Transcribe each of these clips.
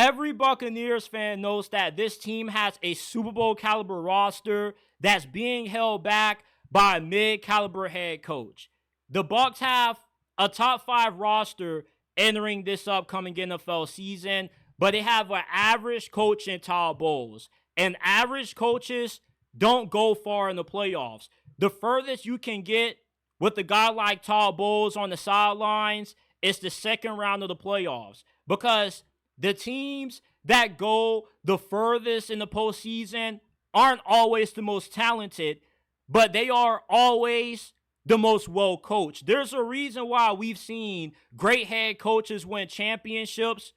Every Buccaneers fan knows that this team has a Super Bowl caliber roster that's being held back by a mid-caliber head coach. The Bucs have a top 5 roster entering this upcoming NFL season, but they have an average coach in Todd Bowles. And average coaches don't go far in the playoffs. The furthest you can get with a guy like Todd Bowles on the sidelines is the second round of the playoffs. Because the teams that go the furthest in the postseason aren't always the most talented, but they are always the most well-coached. There's a reason why we've seen great head coaches win championships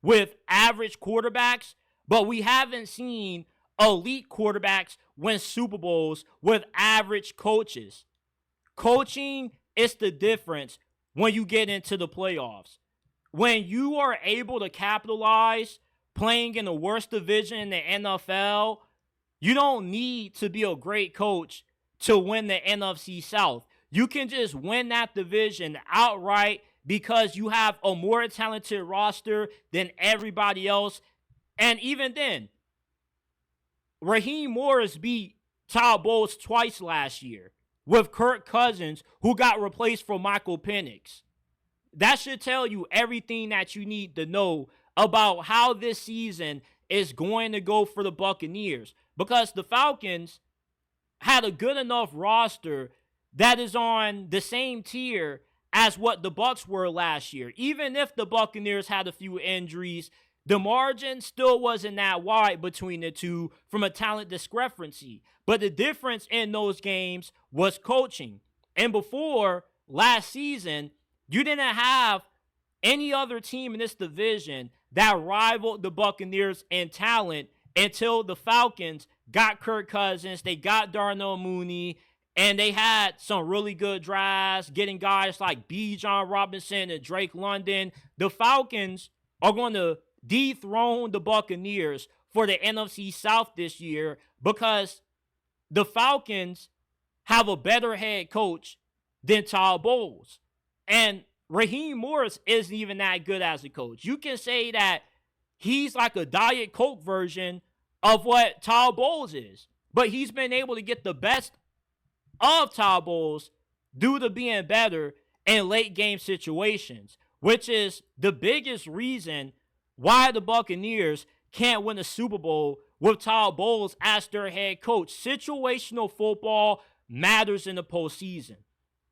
with average quarterbacks, but we haven't seen elite quarterbacks win Super Bowls with average coaches. Coaching is the difference when you get into the playoffs. When you are able to capitalize playing in the worst division in the NFL, you don't need to be a great coach to win the NFC South. You can just win that division outright because you have a more talented roster than everybody else. And even then, Raheem Morris beat Todd Bowles twice last year with Kirk Cousins, who got replaced for Michael Penix. That should tell you everything that you need to know about how this season is going to go for the Buccaneers. Because the Falcons had a good enough roster that is on the same tier as what the Bucs were last year. Even if the Buccaneers had a few injuries, the margin still wasn't that wide between the two from a talent discrepancy. But the difference in those games was coaching. And before last season, you didn't have any other team in this division that rivaled the Buccaneers in talent until the Falcons got Kirk Cousins, they got Darnell Mooney, and they had some really good drafts, getting guys like Bijan Robinson and Drake London. The Falcons are going to dethrone the Buccaneers for the NFC South this year because the Falcons have a better head coach than Todd Bowles. And Raheem Morris isn't even that good as a coach. You can say that he's like a Diet Coke version of what Todd Bowles is. But he's been able to get the best of Todd Bowles due to being better in late game situations, which is the biggest reason why the Buccaneers can't win a Super Bowl with Todd Bowles as their head coach. Situational football matters in the postseason.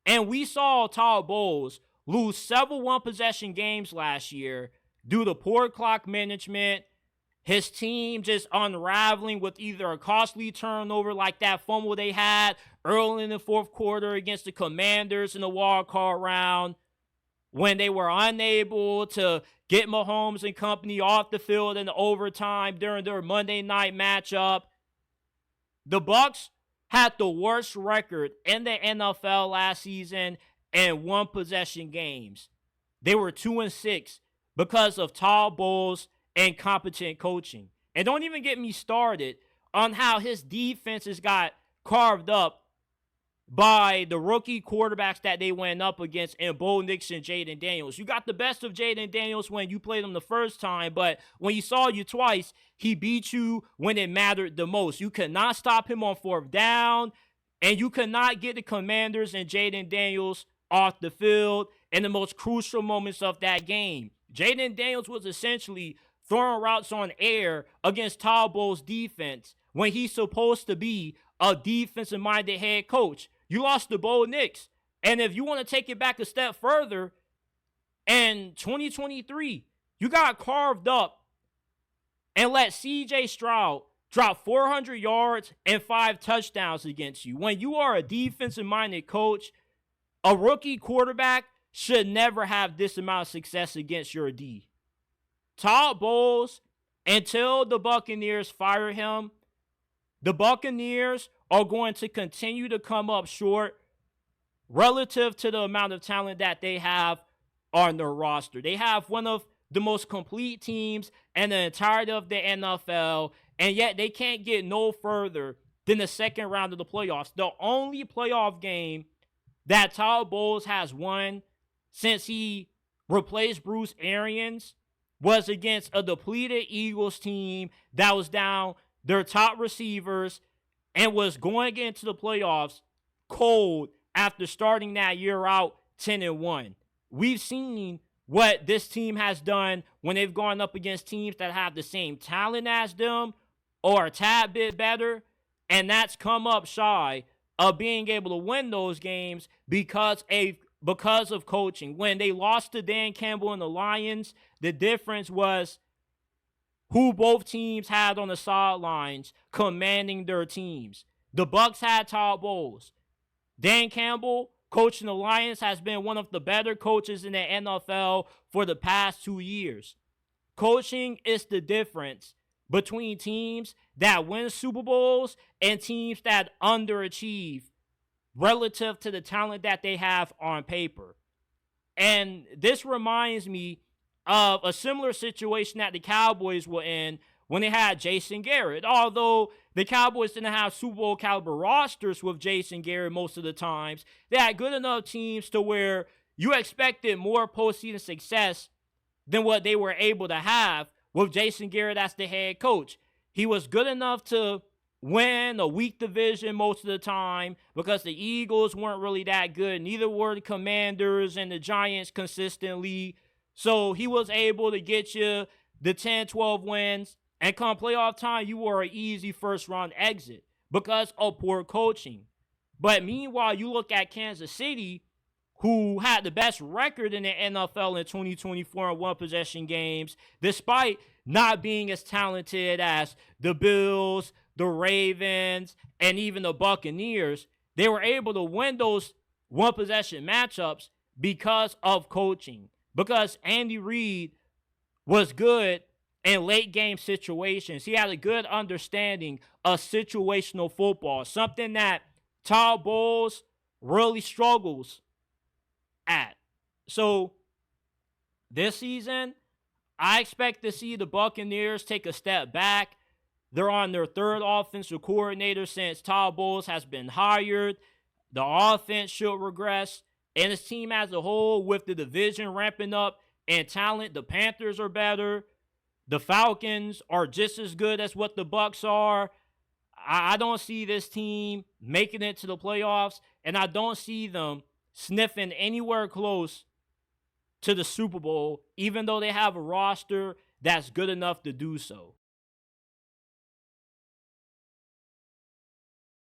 And we saw Todd Bowles lose several one-possession games last year due to poor clock management, his team just unraveling with either a costly turnover like that fumble they had early in the fourth quarter against the Commanders in the wild card round, when they were unable to get Mahomes and company off the field in the overtime during their Monday night matchup. The Bucs had the worst record in the NFL last season in one-possession games. They were 2-6 because of Todd Bowles' incompetent coaching. And don't even get me started on how his defenses got carved up by the rookie quarterbacks that they went up against in Bo Nix and Jayden Daniels. You got the best of Jayden Daniels when you played him the first time, but when he saw you twice, he beat you when it mattered the most. You could not stop him on fourth down, and you could not get the Commanders and Jayden Daniels off the field in the most crucial moments of that game. Jayden Daniels was essentially throwing routes on air against Todd Bowles' defense when he's supposed to be a defensive-minded head coach. You lost to Bo Nix. And if you want to take it back a step further, in 2023, you got carved up and let C.J. Stroud drop 400 yards and 5 touchdowns against you. When you are a defensive-minded coach, a rookie quarterback should never have this amount of success against your D. Todd Bowles, until the Buccaneers fire him, the Buccaneers are going to continue to come up short relative to the amount of talent that they have on their roster. They have one of the most complete teams in the entirety of the NFL, and yet they can't get no further than the second round of the playoffs. The only playoff game that Todd Bowles has won since he replaced Bruce Arians was against a depleted Eagles team that was down their top receivers and was going into the playoffs cold after starting that year out 10-1. We've seen what this team has done when they've gone up against teams that have the same talent as them or a tad bit better, and that's come up shy of being able to win those games because of coaching. When they lost to Dan Campbell and the Lions, the difference was who both teams had on the sidelines commanding their teams. The Bucs had Todd Bowles. Dan Campbell, coaching the Lions, has been one of the better coaches in the NFL for the past 2 years. Coaching is the difference between teams that win Super Bowls and teams that underachieve relative to the talent that they have on paper. And this reminds me of a similar situation that the Cowboys were in when they had Jason Garrett. Although the Cowboys didn't have Super Bowl caliber rosters with Jason Garrett most of the times, they had good enough teams to where you expected more postseason success than what they were able to have with Jason Garrett as the head coach. He was good enough to win a weak division most of the time because the Eagles weren't really that good. Neither were the Commanders and the Giants consistently. So he was able to get you the 10, 12 wins, and come playoff time, you were an easy first-round exit because of poor coaching. But meanwhile, you look at Kansas City, who had the best record in the NFL in 2024 in one-possession games, despite not being as talented as the Bills, the Ravens, and even the Buccaneers. They were able to win those one-possession matchups because of coaching, because Andy Reid was good in late-game situations. He had a good understanding of situational football, something that Todd Bowles really struggles at. So this season, I expect to see the Buccaneers take a step back. They're on their third offensive coordinator since Todd Bowles has been hired. The offense should regress. And his team as a whole, with the division ramping up in talent, the Panthers are better. The Falcons are just as good as what the Bucs are. I don't see this team making it to the playoffs, and I don't see them sniffing anywhere close to the Super Bowl, even though they have a roster that's good enough to do so.